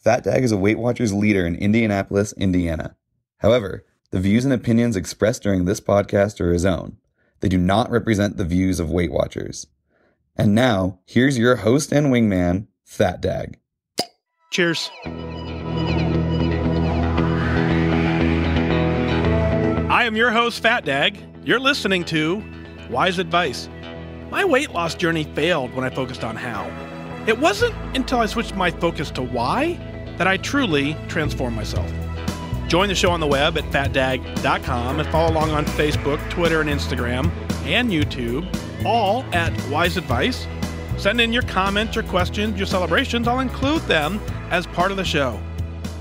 FatDag is a Weight Watchers leader in Indianapolis, Indiana. However, the views and opinions expressed during this podcast are his own. They do not represent the views of Weight Watchers. And now, here's your host and wingman, FatDag. Cheers. I am your host, FatDag. You're listening to WhysAdvice. My weight loss journey failed when I focused on how. It wasn't until I switched my focus to why that I truly transformed myself. Join the show on the web at FatDag.com and follow along on Facebook, Twitter, and Instagram, and YouTube, all at WhysAdvice. Send in your comments, your questions, your celebrations. I'll include them as part of the show.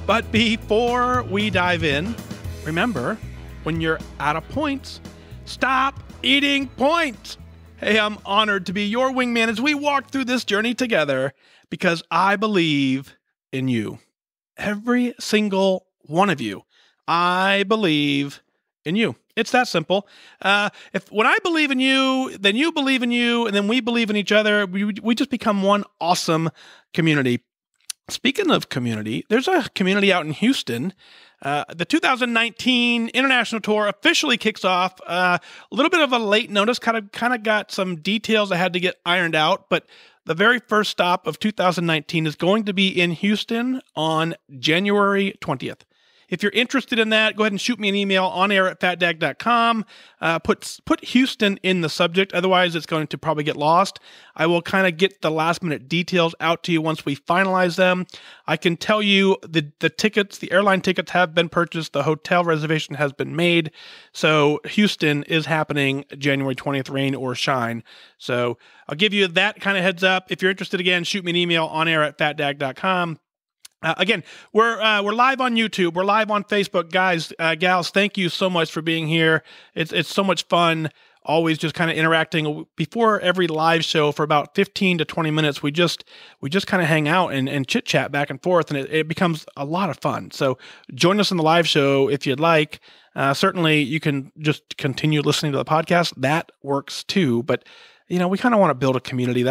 But before we dive in, remember, when you're out of points, stop eating points. Hey, I'm honored to be your wingman as we walk through this journey together because I believe in you. Every single one of you. I believe in you. It's that simple. When I believe in you, then you believe in you, and then we believe in each other, we just become one awesome community. Speaking of community, there's a community out in Houston. The 2019 international tour officially kicks off. A little bit of a late notice, kind of got some details I had to get ironed out, but the very first stop of 2019 is going to be in Houston on January 20th. If you're interested in that, go ahead and shoot me an email on air at fatdag.com. Put Houston in the subject. Otherwise, it's going to probably get lost. I will kind of get the last minute details out to you once we finalize them. I can tell you the tickets, the airline tickets have been purchased. The hotel reservation has been made. So Houston is happening January 20th, rain or shine. So I'll give you that kind of heads up. If you're interested, again, shoot me an email on air at fatdag.com. Again, we're live on YouTube. We're live on Facebook. Guys, gals, thank you so much for being here. It's so much fun, always just kind of interacting. Before every live show for about 15 to 20 minutes, we just kind of hang out and chit-chat back and forth, and it becomes a lot of fun. So join us in the live show if you'd like. Certainly, you can just continue listening to the podcast. That works too. But, we kind of want to build a community.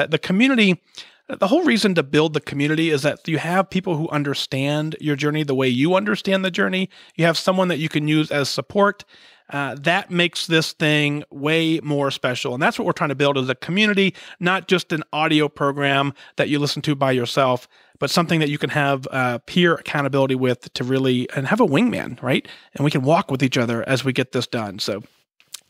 The whole reason to build the community is that you have people who understand your journey the way you understand the journey. You have someone that you can use as support. That makes this thing way more special. And that's what we're trying to build is a community, not just an audio program that you listen to by yourself, but something that you can have peer accountability with to really, and have a wingman, right? And we can walk with each other as we get this done. So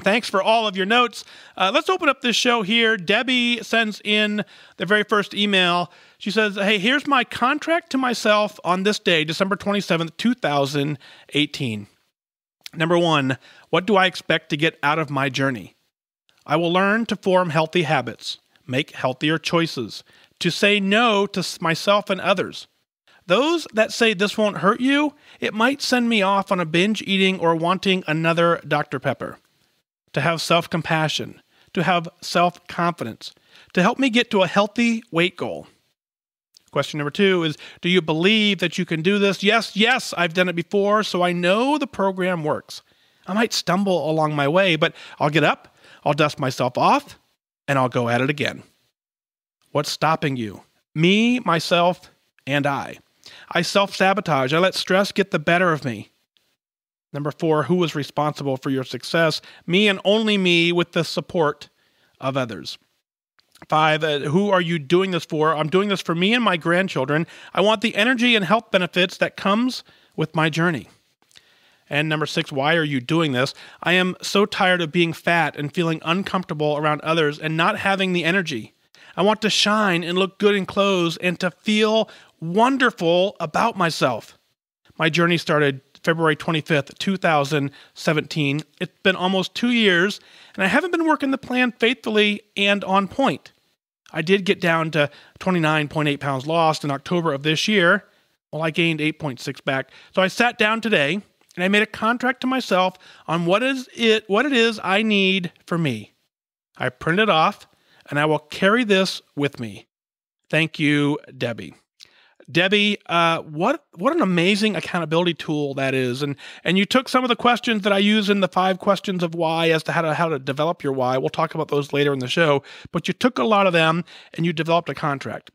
thanks for all of your notes. Let's open up this show here. Debbie sends in the very first email. She says, hey, here's my contract to myself on this day, December 27th, 2018. Number 1, what do I expect to get out of my journey? I will learn to form healthy habits, make healthier choices, to say no to myself and others. Those that say this won't hurt you, it might send me off on a binge eating or wanting another Dr. Pepper. To have self-compassion, to have self-confidence, to help me get to a healthy weight goal. Question number 2 is, do you believe that you can do this? Yes, I've done it before, so I know the program works. I might stumble along my way, but I'll get up, I'll dust myself off, and I'll go at it again. What's stopping you? Me, myself, and I. I self-sabotage. I let stress get the better of me. Number 4, who is responsible for your success? Me and only me with the support of others. 5, who are you doing this for? I'm doing this for me and my grandchildren. I want the energy and health benefits that comes with my journey. And number 6, why are you doing this? I am so tired of being fat and feeling uncomfortable around others and not having the energy. I want to shine and look good in clothes and to feel wonderful about myself. My journey started February 25th, 2017. It's been almost 2 years, and I haven't been working the plan faithfully and on point. I did get down to 29.8 pounds lost in October of this year. Well, I gained 8.6 back. So I sat down today, and I made a contract to myself on what it is I need for me. I printed it off, and I will carry this with me. Thank you, Debbie. Debbie, what an amazing accountability tool that is. And you took some of the questions that I use in the 5 questions of why as to how to develop your why. We'll talk about those later in the show. But you took a lot of them and you developed a contract.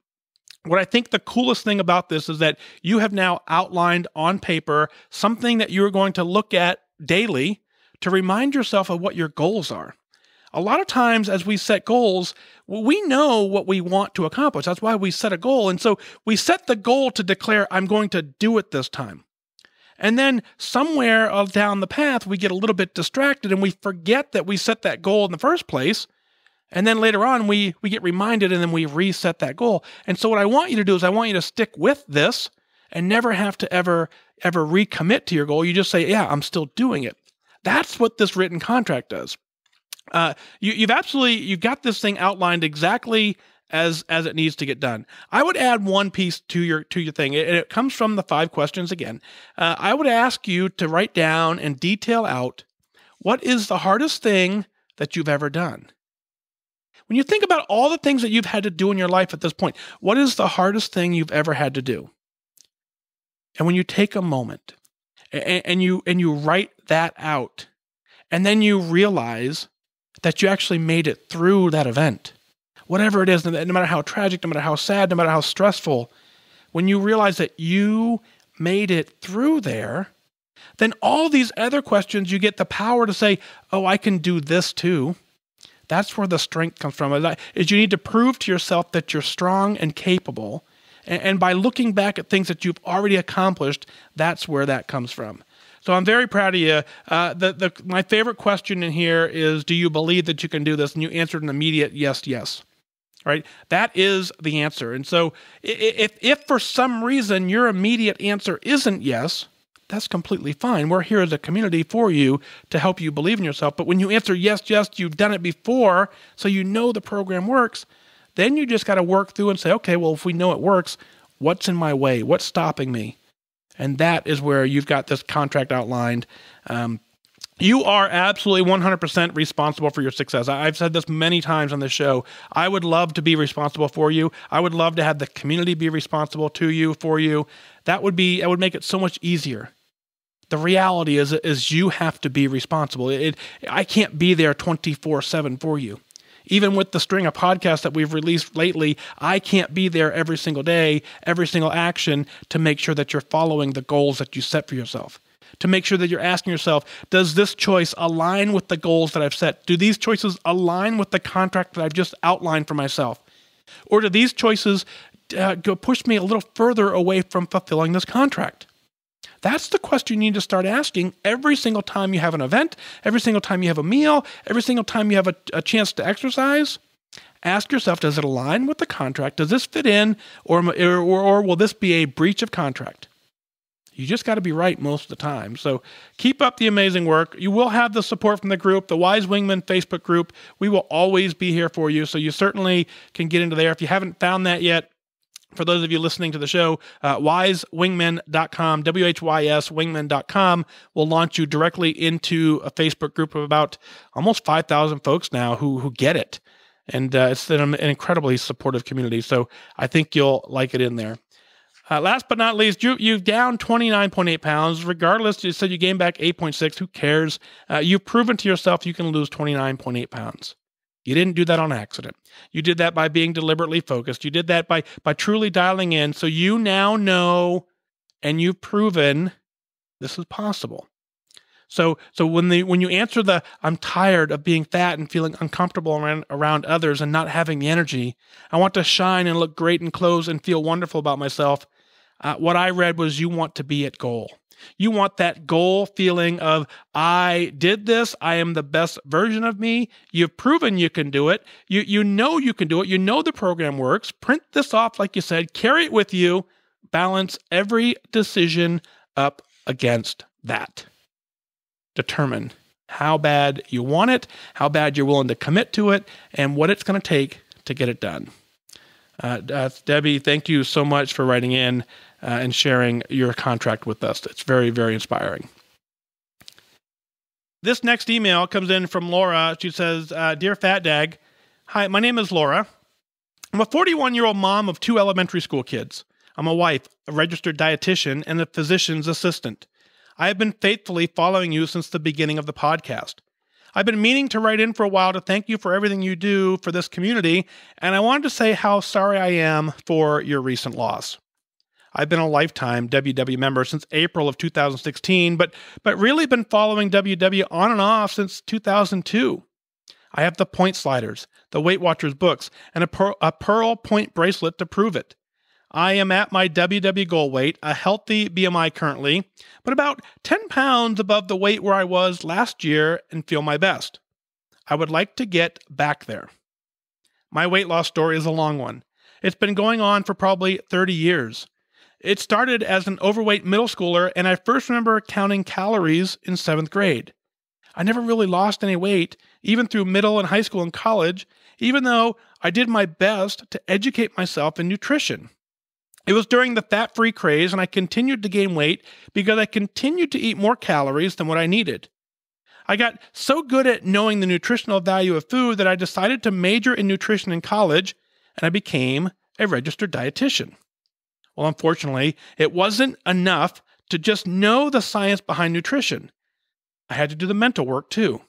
What I think the coolest thing about this is that you have now outlined on paper something that you're going to look at daily to remind yourself of what your goals are. A lot of times as we set goals, we know what we want to accomplish. That's why we set a goal. And so we set the goal to declare, I'm going to do it this time. And then somewhere down the path, we get a little bit distracted and we forget that we set that goal in the first place. And then later on, we get reminded and then we reset that goal. And so what I want you to do is I want you to stick with this and never have to ever recommit to your goal. You just say, yeah, I'm still doing it. That's what this written contract does. You've got this thing outlined exactly as it needs to get done. I would add one piece to your thing. It comes from the 5 questions again. I would ask you to write down and detail out what is the hardest thing that you've ever done. When you think about all the things that you've had to do in your life at this point, what is the hardest thing you've ever had to do? And when you take a moment and you write that out, and then you realize that you actually made it through that event, whatever it is, no matter how tragic, no matter how sad, no matter how stressful, when you realize that you made it through there, then all these other questions, you get the power to say, oh, I can do this too. That's where the strength comes from, is you need to prove to yourself that you're strong and capable. And by looking back at things that you've already accomplished, that's where that comes from. So I'm very proud of you. My favorite question in here is, do you believe that you can do this? And you answered an immediate yes. Right? That is the answer. And so if for some reason your immediate answer isn't yes, that's completely fine. We're here as a community for you to help you believe in yourself. But when you answer yes, you've done it before, so you know the program works, then you just got to work through and say, okay, well, if we know it works, what's in my way? What's stopping me? And that is where you've got this contract outlined. You are absolutely 100% responsible for your success. I've said this many times on the show. I would love to be responsible for you. I would love to have the community be responsible to you, for you. That would make it so much easier. The reality is you have to be responsible. I can't be there 24/7 for you. Even with the string of podcasts that we've released lately, I can't be there every single day, every single action to make sure that you're following the goals that you set for yourself. To make sure that you're asking yourself, does this choice align with the goals that I've set? Do these choices align with the contract that I've just outlined for myself? Or do these choices push me a little further away from fulfilling this contract? That's the question you need to start asking every single time you have an event, every single time you have a meal, every single time you have a chance to exercise. Ask yourself, does it align with the contract? Does this fit in, or will this be a breach of contract? You just got to be right most of the time. So keep up the amazing work. You will have the support from the group, the Wise Wingman Facebook group. We will always be here for you, so you certainly can get into there. If you haven't found that yet, for those of you listening to the show, WhysWingman.com, WHYS Wingman.com will launch you directly into a Facebook group of about almost 5,000 folks now who get it. And it's an incredibly supportive community. So I think you'll like it in there. Last but not least, you've down 29.8 pounds. Regardless, you said you gained back 8.6. Who cares? You've proven to yourself you can lose 29.8 pounds. You didn't do that on accident. You did that by being deliberately focused. You did that by truly dialing in. So you now know, and you've proven this is possible. So when you answer the I'm tired of being fat and feeling uncomfortable around others and not having the energy, I want to shine and look great in clothes and feel wonderful about myself. What I read was you want to be at goal. You want that goal feeling of, I did this, I am the best version of me. You've proven you can do it. You know you can do it. You know the program works. Print this off, like you said, carry it with you, balance every decision up against that. Determine how bad you want it, how bad you're willing to commit to it, and what it's going to take to get it done. Debbie, thank you so much for writing in and sharing your contract with us. It's very, very inspiring. This next email comes in from Laura. She says, Dear FatDag, hi, my name is Laura. I'm a 41-year-old mom of 2 elementary school kids. I'm a wife, a registered dietitian, and a physician's assistant. I have been faithfully following you since the beginning of the podcast. I've been meaning to write in for a while to thank you for everything you do for this community, and I wanted to say how sorry I am for your recent loss. I've been a lifetime WW member since April of 2016, but really been following WW on and off since 2002. I have the point sliders, the Weight Watchers books, and a pearl point bracelet to prove it. I am at my WW goal weight, a healthy BMI currently, but about 10 pounds above the weight where I was last year and feel my best. I would like to get back there. My weight loss story is a long one. It's been going on for probably 30 years. It started as an overweight middle schooler, and I first remember counting calories in 7th grade. I never really lost any weight, even through middle and high school and college, even though I did my best to educate myself in nutrition. It was during the fat-free craze, and I continued to gain weight because I continued to eat more calories than what I needed. I got so good at knowing the nutritional value of food that I decided to major in nutrition in college, and I became a registered dietitian. Well, unfortunately, it wasn't enough to just know the science behind nutrition. I had to do the mental work too.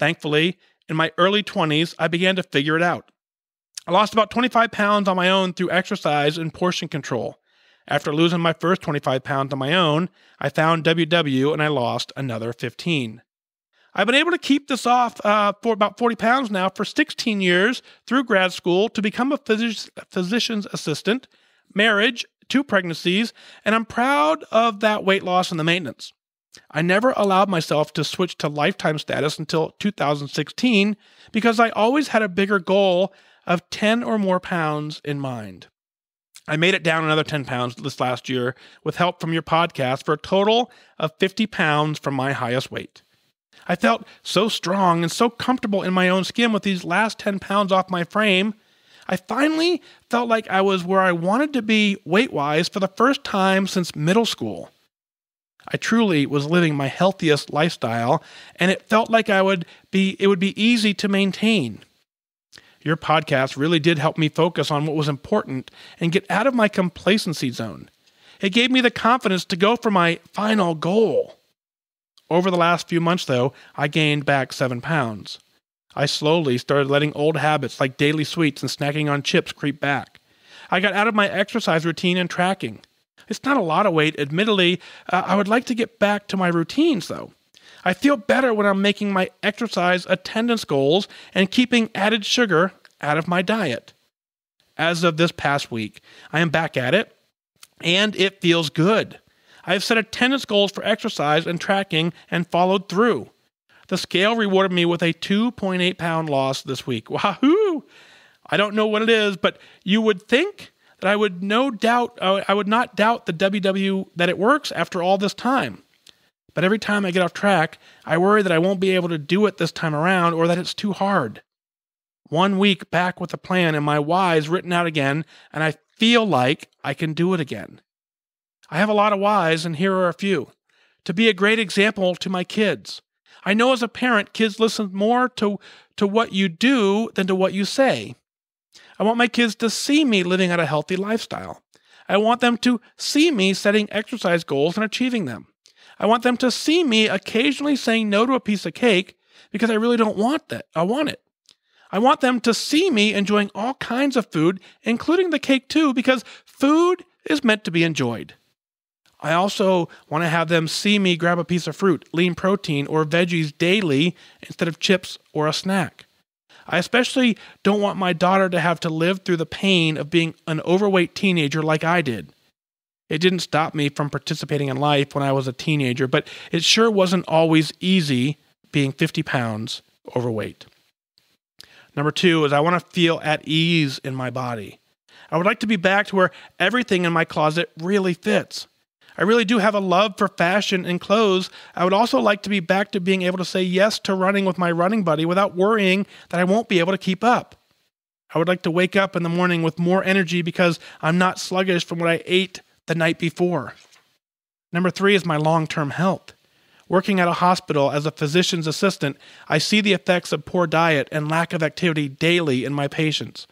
Thankfully, in my early 20s, I began to figure it out. I lost about 25 pounds on my own through exercise and portion control. After losing my first 25 pounds on my own, I found WW and I lost another 15. I've been able to keep this off for about 40 pounds now for 16 years through grad school to become a physician's assistant, marriage, 2 pregnancies, and I'm proud of that weight loss and the maintenance. I never allowed myself to switch to lifetime status until 2016 because I always had a bigger goal of 10 or more pounds in mind. I made it down another 10 pounds this last year with help from your podcast for a total of 50 pounds from my highest weight. I felt so strong and so comfortable in my own skin with these last 10 pounds off my frame. I finally felt like I was where I wanted to be weight-wise for the first time since middle school. I truly was living my healthiest lifestyle, and it felt like it would be easy to maintain. Your podcast really did help me focus on what was important and get out of my complacency zone. It gave me the confidence to go for my final goal. Over the last few months, though, I gained back 7 pounds. I slowly started letting old habits like daily sweets and snacking on chips creep back. I got out of my exercise routine and tracking. It's not a lot of weight, admittedly. I would like to get back to my routines, though. I feel better when I'm making my exercise attendance goals and keeping added sugar out of my diet. As of this past week, I am back at it, and it feels good. I have set attendance goals for exercise and tracking and followed through. The scale rewarded me with a 2.8 pound loss this week. Wahoo! I don't know what it is, but you would think that I would not doubt the WW that it works after all this time. But every time I get off track, I worry that I won't be able to do it this time around or that it's too hard. 1 week back with the plan and my whys written out again, and I feel like I can do it again. I have a lot of whys, and here are a few. To be a great example to my kids. I know as a parent, kids listen more to what you do than to what you say. I want my kids to see me living out a healthy lifestyle. I want them to see me setting exercise goals and achieving them. I want them to see me occasionally saying no to a piece of cake because I really don't want that. I want it. I want them to see me enjoying all kinds of food, including the cake too, because food is meant to be enjoyed. I also want to have them see me grab a piece of fruit, lean protein, or veggies daily instead of chips or a snack. I especially don't want my daughter to have to live through the pain of being an overweight teenager like I did. It didn't stop me from participating in life when I was a teenager, but it sure wasn't always easy being 50 pounds overweight. Number 2 is I want to feel at ease in my body. I would like to be back to where everything in my closet really fits. I really do have a love for fashion and clothes. I would also like to be back to being able to say yes to running with my running buddy without worrying that I won't be able to keep up. I would like to wake up in the morning with more energy because I'm not sluggish from what I ate the night before. Number 3 is my long-term health. Working at a hospital as a physician's assistant, I see the effects of poor diet and lack of activity daily in my patients.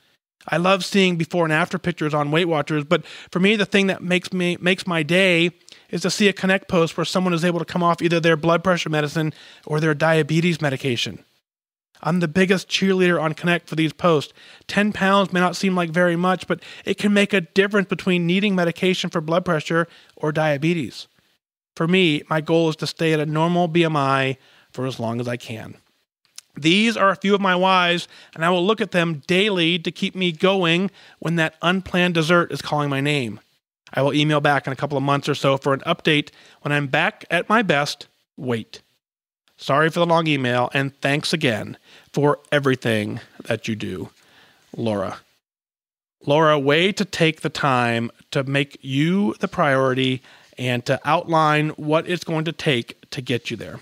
I love seeing before and after pictures on Weight Watchers, but for me, the thing that makes my day is to see a Connect post where someone is able to come off either their blood pressure medicine or their diabetes medication. I'm the biggest cheerleader on Connect for these posts. 10 pounds may not seem like very much, but it can make a difference between needing medication for blood pressure or diabetes. For me, my goal is to stay at a normal BMI for as long as I can. These are a few of my whys, and I will look at them daily to keep me going when that unplanned dessert is calling my name. I will email back in a couple of months or so for an update when I'm back at my best weight. Sorry for the long email, and thanks again for everything that you do, Laura. Laura, way to take the time to make you the priority and to outline what it's going to take to get you there.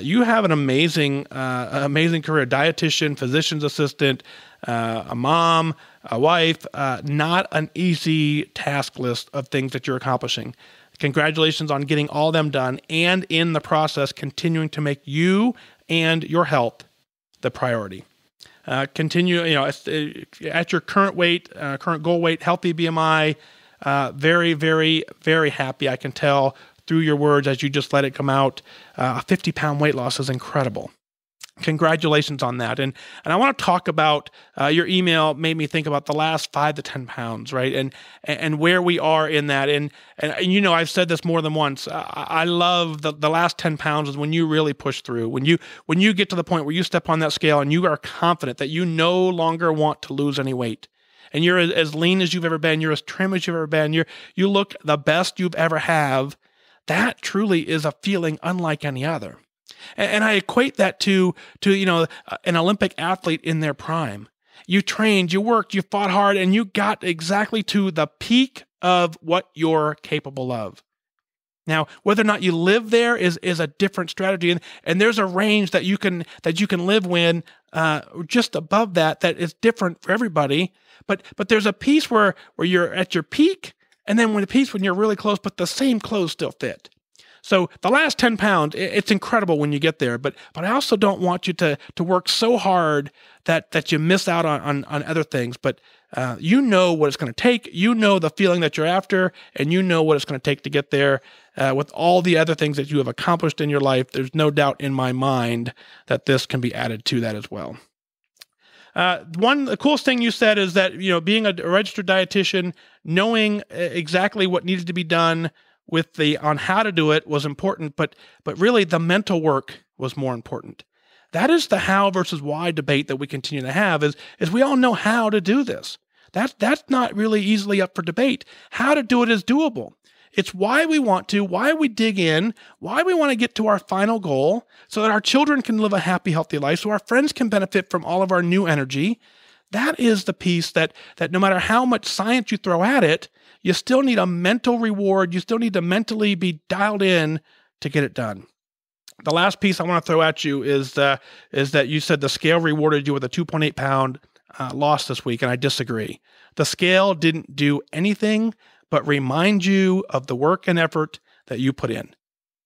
You have an amazing career, dietitian, physician's assistant, a mom, a wife, not an easy task list of things that you're accomplishing. Congratulations on getting all them done and in the process, continuing to make you and your health the priority. Continue, at your current weight, current goal weight, healthy BMI, very, very, very happy. I can tell through your words as you just let it come out. A 50-pound weight loss is incredible. Congratulations on that. And I want to talk about your email made me think about the last 5 to 10 pounds, right? And where we are in that. And I've said this more than once. I love the last 10 pounds is when you really push through. When you get to the point where you step on that scale and you are confident that you no longer want to lose any weight. And you're as lean as you've ever been. You're as trim as you've ever been. You look the best you've ever have. That truly is a feeling unlike any other. And I equate that to an Olympic athlete in their prime. You trained, you worked, you fought hard, and you got exactly to the peak of what you're capable of. Now, whether or not you live there is a different strategy, and there's a range that you can live when just above that is different for everybody. But there's a piece where you're at your peak, and then when you're really close, but the same clothes still fit. So the last 10 pounds, it's incredible when you get there, but I also don't want you to work so hard that you miss out on other things. But you know what it's going to take. You know the feeling that you're after, and you know what it's going to take to get there. With all the other things that you have accomplished in your life, there's no doubt in my mind that this can be added to that as well. The coolest thing you said is that, being a registered dietitian, knowing exactly what needed to be done on how to do it was important, but really the mental work was more important. That is the how versus why debate that we continue to have is we all know how to do this. That's not really easily up for debate. How to do it is doable. It's why we want to, why we dig in, why we want to get to our final goal so that our children can live a happy, healthy life, so our friends can benefit from all of our new energy. That is the piece that no matter how much science you throw at it, you still need a mental reward. You still need to mentally be dialed in to get it done. The last piece I want to throw at you is that you said the scale rewarded you with a 2.8 pound loss this week, and I disagree. The scale didn't do anything but remind you of the work and effort that you put in.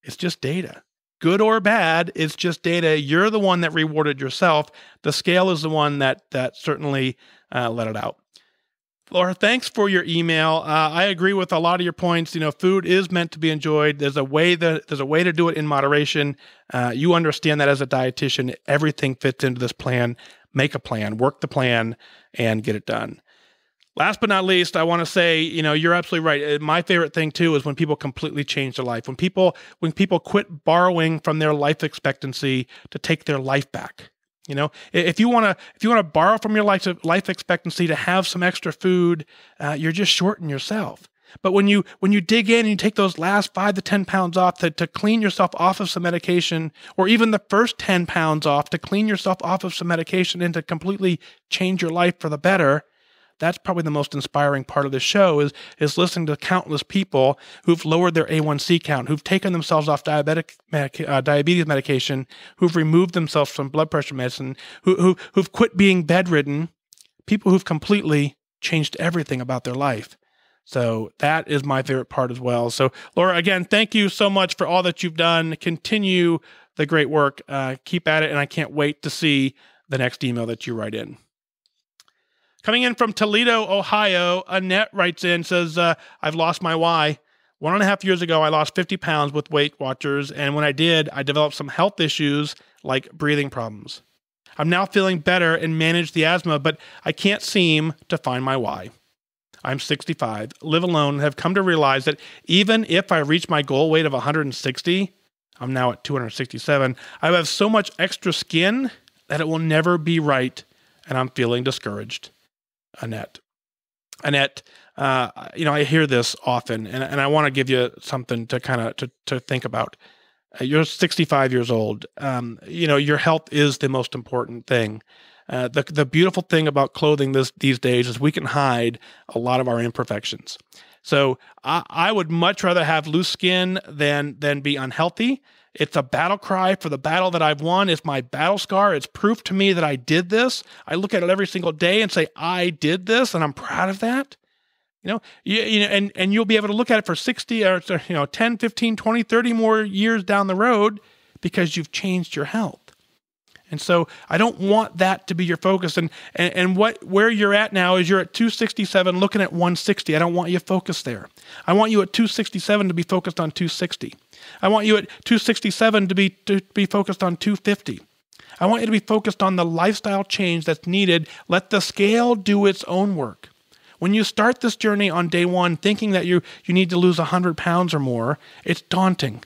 It's just data. Good or bad, it's just data. You're the one that rewarded yourself. The scale is the one that certainly let it out. Laura, thanks for your email. I agree with a lot of your points. Food is meant to be enjoyed. There's a way to do it in moderation. You understand that as a dietitian, everything fits into this plan. Make a plan, work the plan, and get it done. Last but not least, I want to say, you're absolutely right. My favorite thing too is when people completely change their life. When people quit borrowing from their life expectancy to take their life back. If you want to borrow from your life expectancy to have some extra food, you're just shorting yourself. But when you dig in and you take those last 5 to 10 pounds off to clean yourself off of some medication, or even the first 10 pounds off to clean yourself off of some medication and to completely change your life for the better, that's probably the most inspiring part of the show is listening to countless people who've lowered their A1C count, who've taken themselves off diabetes medication, who've removed themselves from blood pressure medicine, who've quit being bedridden, people who've completely changed everything about their life. So that is my favorite part as well. So Laura, again, thank you so much for all that you've done. Continue the great work. Keep at it. And I can't wait to see the next email that you write in. Coming in from Toledo, Ohio, Annette writes in, says, I've lost my why. 1.5 years ago, I lost 50 pounds with Weight Watchers, and when I did, I developed some health issues like breathing problems. I'm now feeling better and manage the asthma, but I can't seem to find my why. I'm 65, live alone, and have come to realize that even if I reach my goal weight of 160, I'm now at 267, I have so much extra skin that it will never be right, and I'm feeling discouraged. Annette, I hear this often, and I want to give you something to kind of to think about. You're 65 years old. Your health is the most important thing. The beautiful thing about clothing these days is we can hide a lot of our imperfections. So I would much rather have loose skin than be unhealthy. It's a battle cry for the battle that I've won. It's my battle scar. It's proof to me that I did this. I look at it every single day and say, I did this, and I'm proud of that. And you'll be able to look at it for 60 or 10, 15, 20, 30 more years down the road because you've changed your health. And so I don't want that to be your focus. And where you're at now is you're at 267 looking at 160. I don't want you focused there. I want you at 267 to be focused on 260. I want you at 267 to be focused on 250. I want you to be focused on the lifestyle change that's needed. Let the scale do its own work. When you start this journey on day one thinking that you need to lose 100 pounds or more, it's daunting.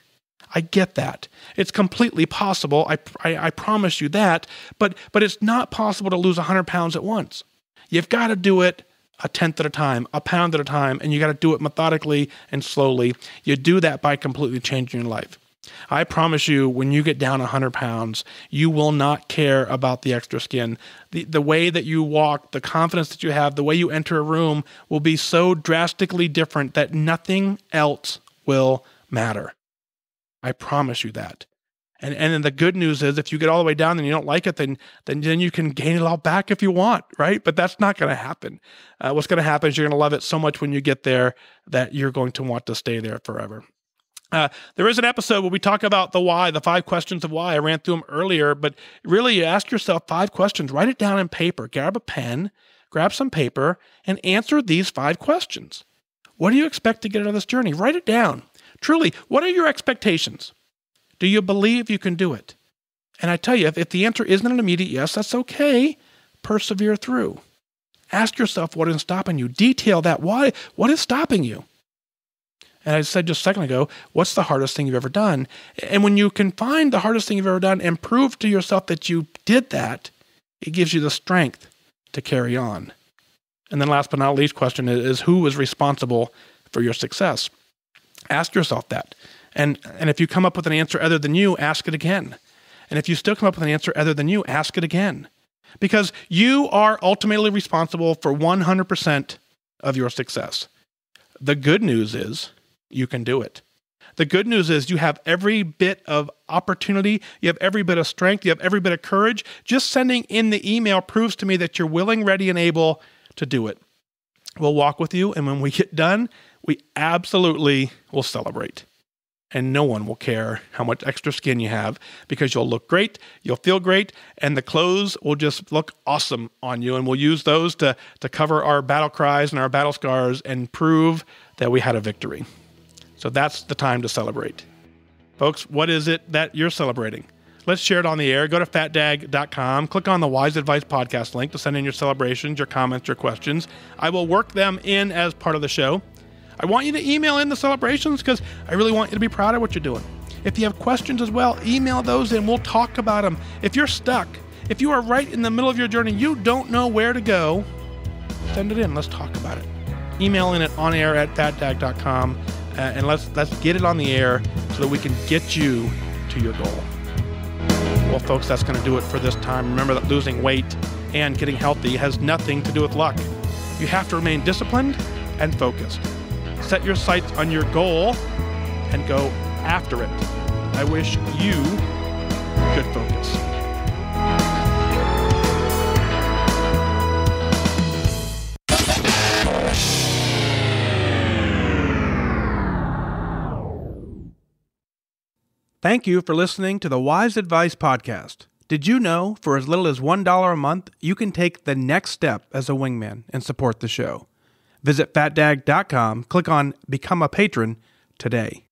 I get that. It's completely possible. I promise you that. But it's not possible to lose 100 pounds at once. You've got to do it a tenth at a time, a pound at a time, and you got to do it methodically and slowly. You do that by completely changing your life. I promise you, when you get down 100 pounds, you will not care about the extra skin. The way that you walk, the confidence that you have, the way you enter a room will be so drastically different that nothing else will matter. I promise you that. And then the good news is if you get all the way down and you don't like it, then you can gain it all back if you want, right? But that's not going to happen. What's going to happen is you're going to love it so much when you get there that you're going to want to stay there forever. There is an episode where we talk about the why, the 5 questions of why. I ran through them earlier, but really you ask yourself 5 questions. Write it down in paper. Grab a pen, grab some paper, and answer these 5 questions. What do you expect to get out of this journey? Write it down. Truly, what are your expectations? Do you believe you can do it? And I tell you, if the answer isn't an immediate yes, that's okay. Persevere through. Ask yourself what is stopping you. Detail that. Why? What is stopping you? And I said just a second ago, what's the hardest thing you've ever done? And when you can find the hardest thing you've ever done and prove to yourself that you did that, it gives you the strength to carry on. And then last but not least question is who is responsible for your success? Ask yourself that. And if you come up with an answer other than you, ask it again. And if you still come up with an answer other than you, ask it again. Because you are ultimately responsible for 100% of your success. The good news is you can do it. The good news is you have every bit of opportunity, you have every bit of strength, you have every bit of courage. Just sending in the email proves to me that you're willing, ready, and able to do it. We'll walk with you, and when we get done, we absolutely will celebrate. And no one will care how much extra skin you have because you'll look great, you'll feel great, and the clothes will just look awesome on you. And we'll use those to cover our battle cries and our battle scars and prove that we had a victory. So that's the time to celebrate. Folks, what is it that you're celebrating? Let's share it on the air. Go to FatDag.com. Click on the WhysAdvice podcast link to send in your celebrations, your comments, your questions. I will work them in as part of the show. I want you to email in the celebrations because I really want you to be proud of what you're doing. If you have questions as well, email those in. We'll talk about them. If you're stuck, if you are right in the middle of your journey, you don't know where to go, send it in. Let's talk about it. Email in at onair@fatdag.com and let's get it on the air so that we can get you to your goal. Well, folks, that's going to do it for this time. Remember that losing weight and getting healthy has nothing to do with luck. You have to remain disciplined and focused. Set your sights on your goal and go after it. I wish you good focus. Thank you for listening to the WhysAdvice podcast. Did you know for as little as $1 a month, you can take the next step as a wingman and support the show? Visit FatDag.com, click on Become a Patron today.